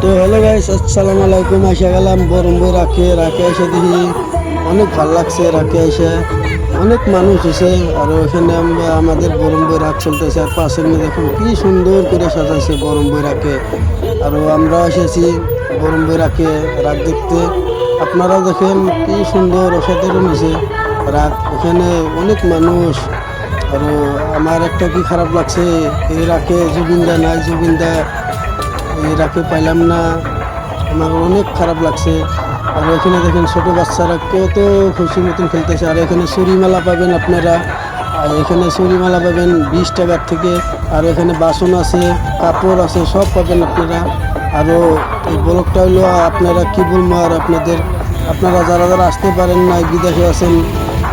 তো hello guys, আসসালামু আলাইকুম। আশা গেলাম বরম্বই রাখে এসে দেখি অনেক ভালো লাগছে। রাখে এসে অনেক মানুষ এসে আর এখানে আমাদের বরম্বই রাখ চলতেছে। আর পাশের মেয়ে দেখুন কি সুন্দর করে সাজাইছে বরম্বই রাখে। আর আমরা এসেছি বরম্বই রাখে রাখ দেখতে। আপনারাও দেখেন কি সুন্দর অসাধারণ হয়েছে রাখ। এখানে অনেক মানুষ। আর আমার একটা কি খারাপ লাগছে, এই রাখে জুবিনদা নাই, জুবিনদা এই রাখে পাইলাম না। আমার অনেক খারাপ লাগছে। আর এখানে দেখেন ছোট বাচ্চারা কত খুশি মতন খেলতেছে। আর এখানে চুরিমালা পাবেন আপনারা। আর এখানে চুরিমালা পাবেন 20 টাকার থেকে। আর এখানে বাসন আছে, কাপড় আছে, সব পাবেন আপনারা। আরও এই ব্লগটা হইলো আপনারা কি বলবো আর আপনারা যারা যারা আসতে পারেন না, বিদেশে আছেন,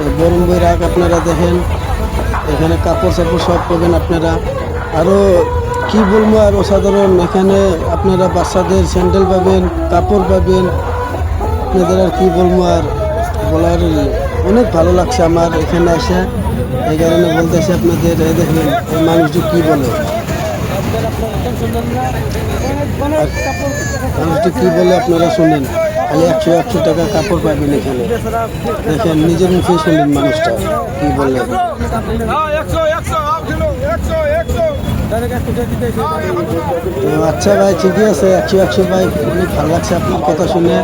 এই বরম্বই রাখ আপনারা দেখেন। এখানে কাপড় চাপড় সব পাবেন আপনারা। আরও কি বলবো আর অসাধারণ। এখানে আপনারা বাচ্চাদের স্যান্ডেল পাবেন, কাপড় পাবেন। আপনাদের আর কি বলবো আর বলার, অনেক ভালো লাগছে আমার এখানে এসে। এই কারণে বলতেছি আপনাদের। এই দেখেন এই মানুষটি কি বলে, মানুষটি কি বলে আপনারা শুনেন। খালি 100 টাকা কাপড় পাবেন এখানে। দেখেন নিজের মুখে শুনেন মানুষটা কি বলে। তো আচ্ছা ভাই, ঠিকই আছে, 100 ভাই। অনেক ভালো লাগছে আপনার কথা শুনে।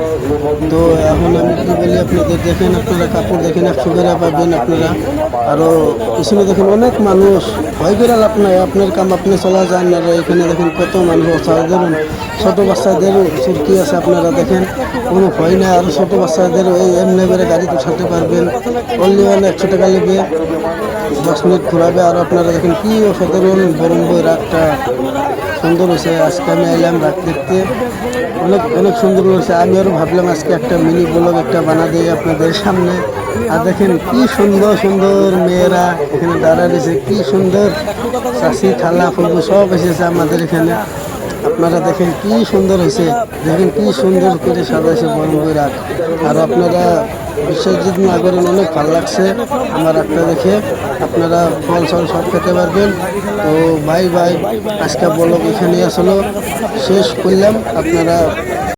তো এখন আমি কি বলি আপনাদের, দেখেন আপনারা কাপড় দেখেন 100 করে পাবেন আপনারা। আরও পিছনে দেখেন অনেক মানুষ। ভয় করে লাভ নাই, আপনার কাম আপনি চলা যান। আর এখানে দেখেন কত মানুষ, ধরুন ছোটো বাচ্চাদেরও চুরকি আছে আপনারা দেখেন, কোনো ভয় নাই। আর ছোটো বাচ্চাদেরও এই এমনি করে গাড়ি উঠাতে পারবেন। অনলি 100 টাকা নেবে, 10 মিনিট ঘোরাবে। আর আপনারা দেখেন কি অসাধারণ বরম্বই রাখটা সুন্দর হয়েছে। আজকে আমি এলাম রাখ দেখতে, অনেক অনেক সুন্দর হয়েছে। আমি আরও ভাবলাম আজকে একটা মিনি ব্লগ একটা বানা দিই আপনাদের সামনে। আর দেখেন কি সুন্দর সুন্দর মেয়েরা এখানে দাঁড়া রয়েছে, কি সুন্দর চাষি খালা ফুলবু সব এসেছে আমাদের এখানে। আপনারা দেখেন কি সুন্দর হয়েছে, দেখেন কি সুন্দর করে সাজাইছে বরম্বই রাখ। আর আপনারা বিশ্বজিৎ না করেন, অনেক ভালো লাগছে আমার রাখটা দেখে। আপনারা ফল সল সব খেতে পারবেন। তো বাই বাই, আজকে ব্লগ এখানেই আসলো শেষ করলাম। আপনারা